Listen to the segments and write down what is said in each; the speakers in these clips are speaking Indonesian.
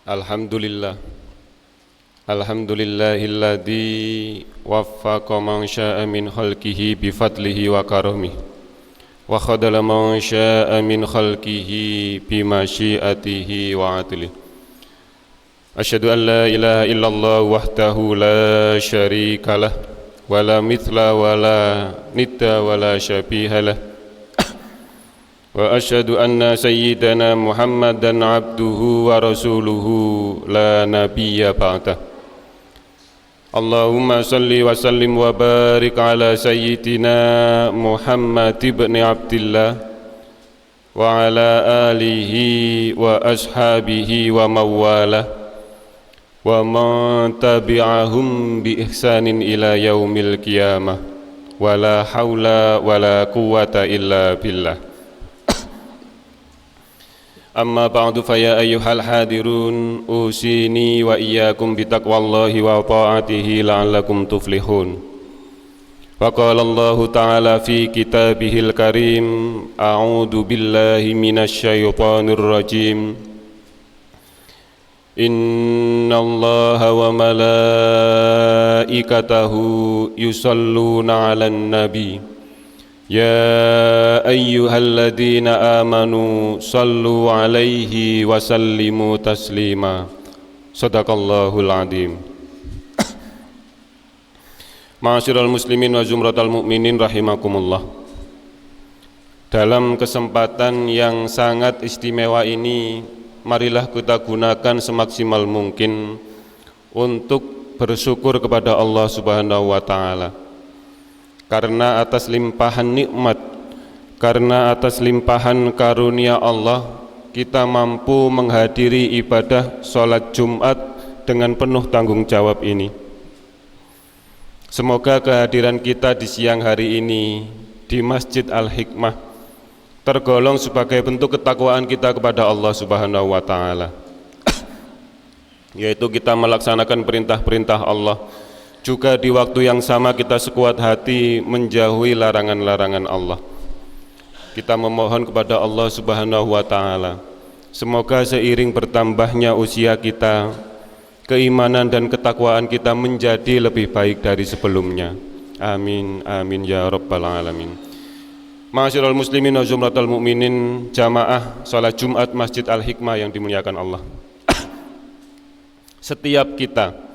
Alhamdulillah. Alhamdulillahilladzi waffaqa man syaa min khalqihi bi fadlihi wa karamih wa khadala man syaa min khalqihi bi masyiatihi wa adlihi. Asyhadu an la ilaha illallah wahdahu la syarika lah wa la mithla wa la nidda wa la syabiha lah. Wa asyhadu anna sayyidana Muhammadan abduhu wa rasuluhu la nabiyya ba'dah. Allahumma salli wa sallim wa barik ala sayyidina Muhammad ibn Abdillah wa ala alihi wa ashabihi wa mawalah wa man tabi'ahum bi ihsanin ila yaumil qiyamah wa la hawla wa la quwwata illa billah. Amma ba'du fa ya ayyuhal hadirun usini wa iyyakum bitaqwallahi wa ta'atihi la'allakum tuflihun. Wa qala Allahu ta'ala fi kitabihil karim a'udzu billahi minasy syaithanir rajim. Innallaha wa malaikatahu yusalluna 'alan nabi. Ya ayyuhalladzina amanu sallu alaihi wa sallimu taslima. Shadaqallahul adzim. Ma'asyiral muslimin wa zumratal mu'minin rahimakumullah. Dalam kesempatan yang sangat istimewa ini, marilah kita gunakan semaksimal mungkin untuk bersyukur kepada Allah Subhanahu wa taala. Karena atas limpahan nikmat, karena atas limpahan karunia Allah, kita mampu menghadiri ibadah sholat Jumat dengan penuh tanggung jawab ini. Semoga kehadiran kita di siang hari ini di Masjid Al-Hikmah tergolong sebagai bentuk ketakwaan kita kepada Allah Subhanahu wa taala, yaitu kita melaksanakan perintah-perintah Allah. Juga di waktu yang sama kita sekuat hati menjauhi larangan-larangan Allah. Kita memohon kepada Allah Subhanahu wa taala, semoga seiring bertambahnya usia kita, keimanan dan ketakwaan kita menjadi lebih baik dari sebelumnya. Amin amin ya rabbal alamin. Ma'asyiral muslimin wa zumratal mu'minin, jamaah salat Jumat Masjid Al-Hikmah yang dimuliakan Allah. Setiap kita,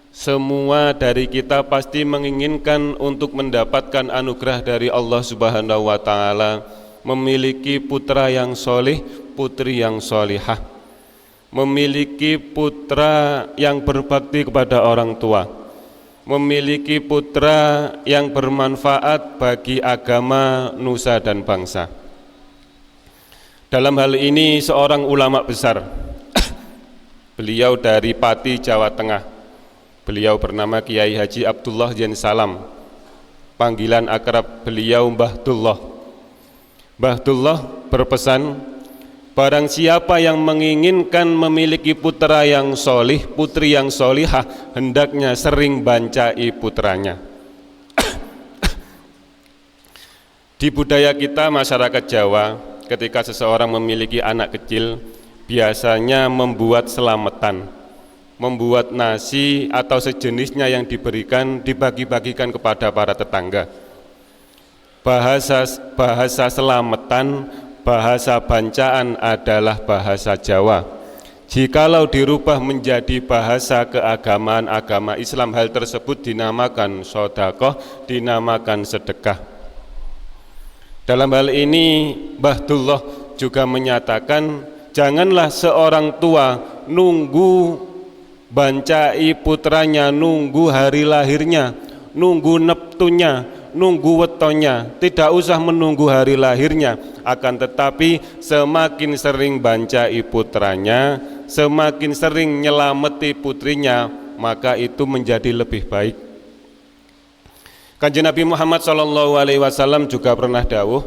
semua dari kita pasti menginginkan untuk mendapatkan anugerah dari Allah Subhanahu wa taala, memiliki putra yang solih, putri yang solihah, memiliki putra yang berbakti kepada orang tua, memiliki putra yang bermanfaat bagi agama, nusa dan bangsa. Dalam hal ini seorang ulama besar, beliau dari Pati, Jawa Tengah. Beliau bernama Kiai Haji Abdullah Yen Salam. Panggilan akrab beliau Mbah Dullah. Mbah Dullah berpesan, barang siapa yang menginginkan memiliki putra yang solih, putri yang solihah, hendaknya sering bancai putranya. Di budaya kita masyarakat Jawa, ketika seseorang memiliki anak kecil, biasanya membuat selamatan, membuat nasi atau sejenisnya yang diberikan, dibagi-bagikan kepada para tetangga. Bahasa selamatan, bahasa bancaan adalah bahasa Jawa. Jikalau dirubah menjadi bahasa keagamaan agama Islam, hal tersebut dinamakan sedekah, dinamakan sedekah. Dalam hal ini Mbah Dullah juga menyatakan, janganlah seorang tua nunggu bancai putranya, nunggu hari lahirnya, nunggu neptunya, nunggu wetonya. Tidak usah menunggu hari lahirnya, akan tetapi semakin sering bancai putranya, semakin sering nyelameti putrinya, maka itu menjadi lebih baik. Kanjeng Nabi Muhammad SAW juga pernah dawuh,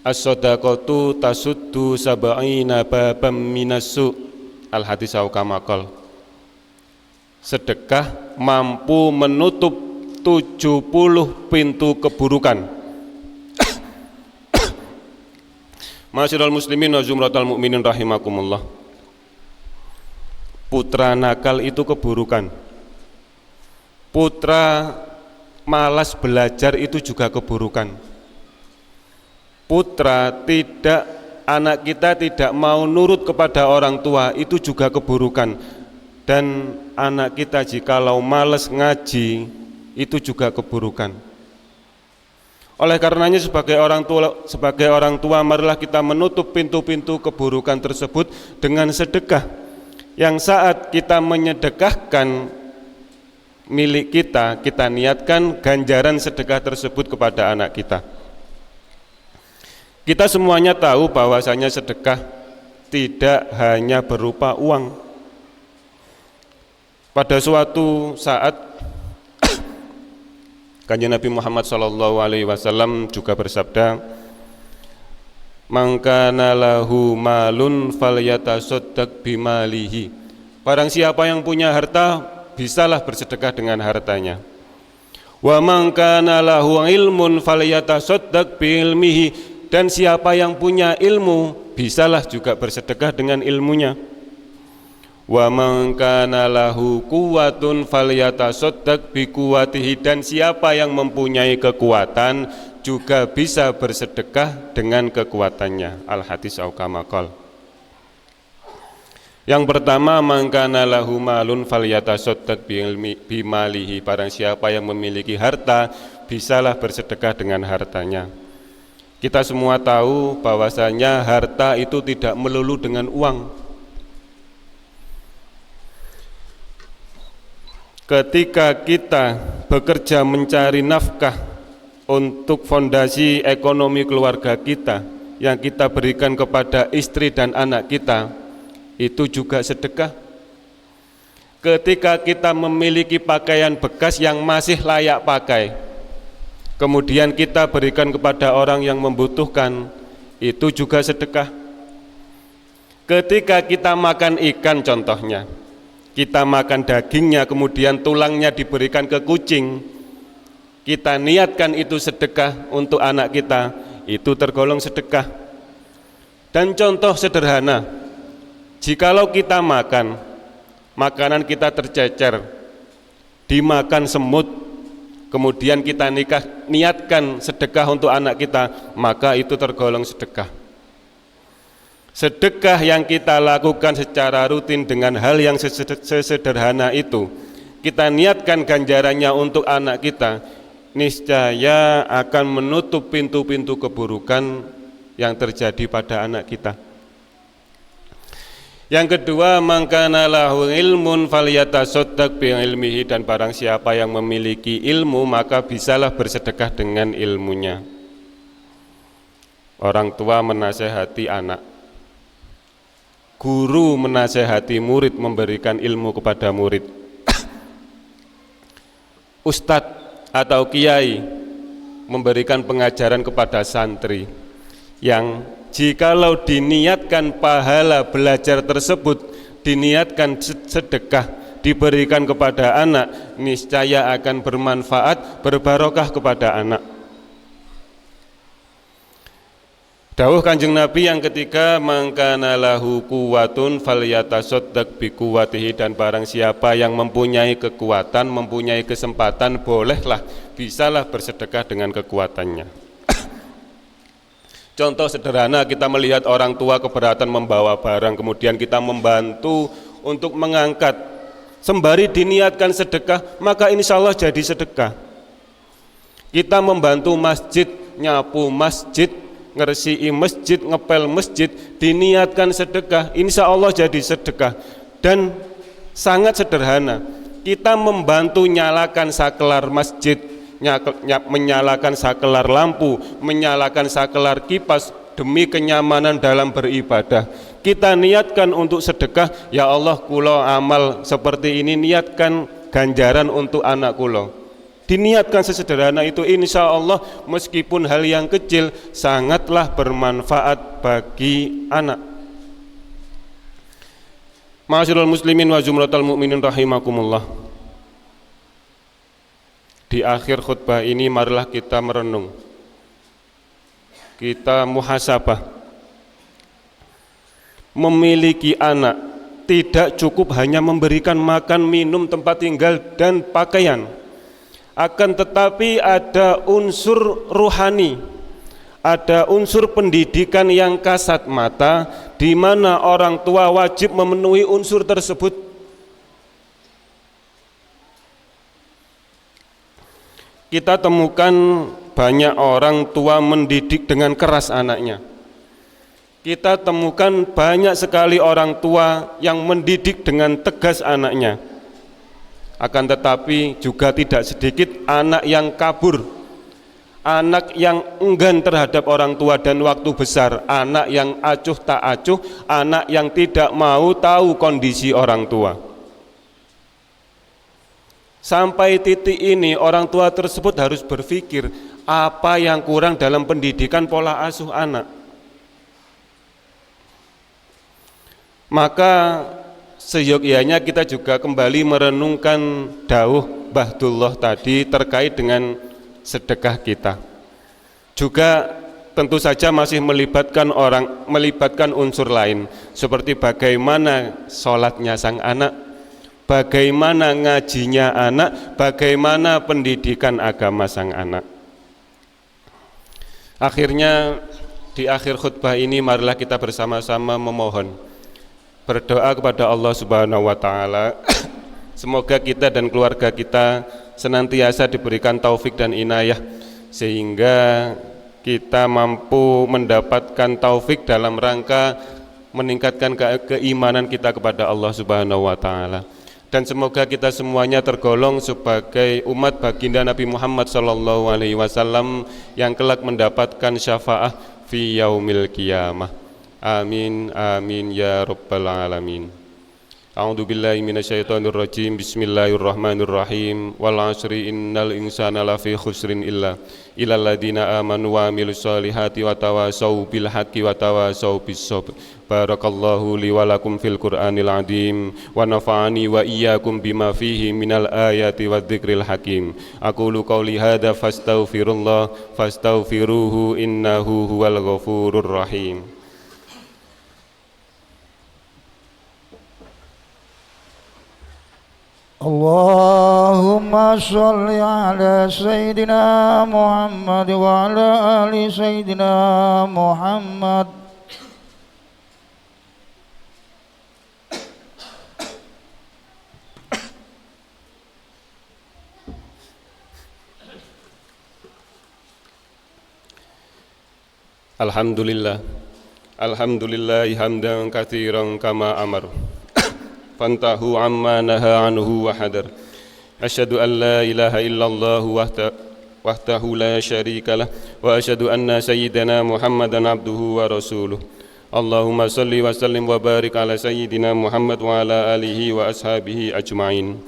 as-shadaqatu tasuddu sab'ina babam minassu, al-hadis au kama qala. Sedekah mampu menutup 70 pintu keburukan. Ma'asyiral muslimin wa zumratal mu'minin rahimakumullah. Putra nakal itu keburukan. Putra malas belajar itu juga keburukan. Anak kita tidak mau nurut kepada orang tua itu juga keburukan. Dan anak kita jikalau malas ngaji itu juga keburukan. Oleh karenanya sebagai orang tua marilah kita menutup pintu-pintu keburukan tersebut dengan sedekah. Yang saat kita menyedekahkan milik kita niatkan ganjaran sedekah tersebut kepada anak kita. Kita semuanya tahu bahwasanya sedekah tidak hanya berupa uang. Pada suatu saat Kanjeng Nabi Muhammad SAW juga bersabda, "Man kana lahu malun falyatasaddaq bimalihi." Barang siapa yang punya harta, bisalah bersedekah dengan hartanya. Wa man kana lahu ilmun falyatasaddaq biilmihi. Dan siapa yang punya ilmu, bisalah juga bersedekah dengan ilmunya. Wa man kana lahu quwwatun falyatasaddaq biquwwatihi. Dan siapa yang mempunyai kekuatan juga bisa bersedekah dengan kekuatannya. Al-Hadis au kama qala. Yang pertama, man kana lahu malun falyatasaddaq bimalihi. Barang siapa yang memiliki harta, bisalah bersedekah dengan hartanya. Kita semua tahu bahwasanya harta itu tidak melulu dengan uang. Ketika kita bekerja mencari nafkah untuk fondasi ekonomi keluarga kita yang kita berikan kepada istri dan anak kita, itu juga sedekah. Ketika kita memiliki pakaian bekas yang masih layak pakai, kemudian kita berikan kepada orang yang membutuhkan, itu juga sedekah. Ketika kita makan ikan contohnya, kita makan dagingnya kemudian tulangnya diberikan ke kucing, kita niatkan itu sedekah untuk anak kita, itu tergolong sedekah. Dan contoh sederhana, jikalau kita makan, makanan kita tercecer, dimakan semut, kemudian kita niatkan sedekah untuk anak kita, maka itu tergolong sedekah. Sedekah yang kita lakukan secara rutin dengan hal yang sesederhana itu, kita niatkan ganjarannya untuk anak kita, niscaya akan menutup pintu-pintu keburukan yang terjadi pada anak kita. Yang kedua, man kana lahu ilmun falyatasaddaq bi ilmihi. Dan barang siapa yang memiliki ilmu, maka bisalah bersedekah dengan ilmunya. Orang tua menasehati anak, guru menasehati murid, memberikan ilmu kepada murid. Ustadz atau kiai memberikan pengajaran kepada santri, yang jikalau diniatkan pahala belajar tersebut, diniatkan sedekah, diberikan kepada anak, niscaya akan bermanfaat, berbarokah kepada anak. Dawuh Kanjeng Nabi yang ketiga, man kana lahu quwwatun falyatasaddaq biquwwatihi. Dan barang siapa yang mempunyai kekuatan, mempunyai kesempatan, bolehlah, bisalah bersedekah dengan kekuatannya. Contoh sederhana, kita melihat orang tua keberatan membawa barang, kemudian kita membantu untuk mengangkat, sembari diniatkan sedekah, maka insya Allah jadi sedekah. Kita membantu masjid, nyapu masjid, ngeresiki masjid, ngepel masjid, diniatkan sedekah, insya Allah jadi sedekah. Dan sangat sederhana, kita membantu nyalakan sakelar masjid, menyalakan sakelar lampu, menyalakan sakelar kipas demi kenyamanan dalam beribadah. Kita niatkan untuk sedekah, ya Allah kula amal seperti ini, niatkan ganjaran untuk anak kula. Diniatkan sesederhana itu, insya Allah meskipun hal yang kecil sangatlah bermanfaat bagi anak. Ma'asyiral muslimin wa jumlatal mu'minin rahimakumullah. Di akhir khutbah ini marilah kita merenung, kita muhasabah. Memiliki anak tidak cukup hanya memberikan makan, minum, tempat tinggal, dan pakaian. Akan tetapi ada unsur ruhani, ada unsur pendidikan yang kasat mata, di mana orang tua wajib memenuhi unsur tersebut. Kita temukan banyak orang tua mendidik dengan keras anaknya. Kita temukan banyak sekali orang tua yang mendidik dengan tegas anaknya. Akan tetapi juga tidak sedikit anak yang kabur, anak yang enggan terhadap orang tua dan waktu besar, anak yang acuh tak acuh, anak yang tidak mau tahu kondisi orang tua. Sampai titik ini orang tua tersebut harus berpikir apa yang kurang dalam pendidikan pola asuh anak. Maka seyogyanya kita juga kembali merenungkan dawuh Mbah Dullah tadi terkait dengan sedekah kita. Juga tentu saja masih melibatkan unsur lain, seperti bagaimana sholatnya sang anak, bagaimana ngajinya anak, bagaimana pendidikan agama sang anak. Akhirnya di akhir khutbah ini marilah kita bersama-sama memohon, berdoa kepada Allah Subhanahu wa taala semoga kita dan keluarga kita senantiasa diberikan taufik dan inayah, sehingga kita mampu mendapatkan taufik dalam rangka meningkatkan keimanan kita kepada Allah Subhanahu wa taala. Dan semoga kita semuanya tergolong sebagai umat baginda Nabi Muhammad sallallahu alaihi wasallam yang kelak mendapatkan syafaah fi yaumil qiyamah. Amin amin ya rabbal alamin. A'udzu billahi minasyaitonir rajim. Bismillahirrahmanirrahim. Wal 'asri innal insana lafi khusrin illa alladziina aamanu wa 'amilus solihati wa tawassaw bil haqqi wa tawassaw bis sabr. Barakallahu li wa lakum fil Qur'anil 'azim wa nafa'ani wa iyyakum bima fihi minal ayati wadh-dhikril hakim. Aqulu qouli hadza fastaghfirullah fastaghfiruhu innahu huwal ghafurur rahim. Allahumma sholli ala Sayyidina Muhammad wa ala ali Sayyidina Muhammad. Alhamdulillah, alhamdulillahi hamdan katsiran kama amar fantahu amma naha anhu wa hadar. Asyhadu an la ilaha illallah wahdahu la syarika lah wa asyhadu anna sayyidana Muhammadan abduhu wa rasuluh. Allahumma salli wa sallim wa barik ala sayyidina Muhammad wa ala alihi wa ashabihi ajma'in.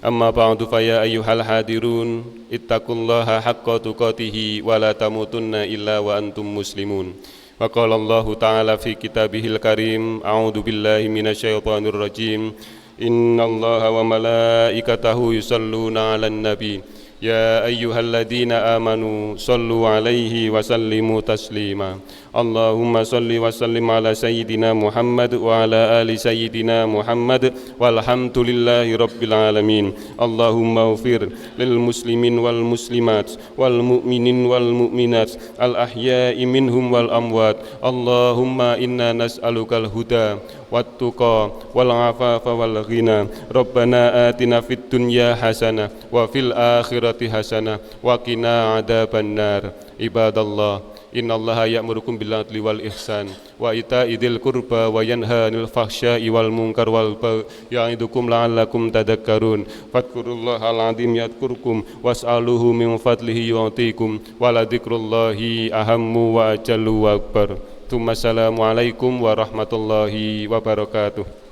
Amma ba'du fa ya ayyuhal hadirun ittaqullaha haqqa tuqatih wa la tamutunna illa wa antum muslimun. Wa qala Allah ta'ala fi kitabihil karim, a'udzu billahi minasyaitonir rajim. Innallaha wa malaikatahu yusholluna 'alan nabi ya ayyuhalladzina amanu shallu 'alaihi wa sallimu taslima. Allahumma shalli wa sallim ala sayyidina Muhammad wa ala ali sayyidina Muhammad walhamdulillahi rabbil alamin. Allahumma ighfir lil muslimin wal muslimat wal mu'minin wal mu'minat al ahya'i minhum wal amwat. Allahumma inna nas'alukal huda wat tuqa wal afafa wal ghina. Rabbana atina fid dunya hasanah wa fil akhirati hasanah wa qina adzabannar. Ibadallah, innallaha ya'murukum bil 'adli wal ihsan wa ita'i dzil qurba wa yanha 'anil fahsya'i wal munkar wal baghi ya'idukum la'allakum tadhakkarun. Fadhkurullahal 'azim yadhkurkum was'aluhu min fadlihi yu'tikum wa la dzikrullahi ahammu wa ajallu wa akbar. Assalamualaikum warahmatullahi wabarakatuh.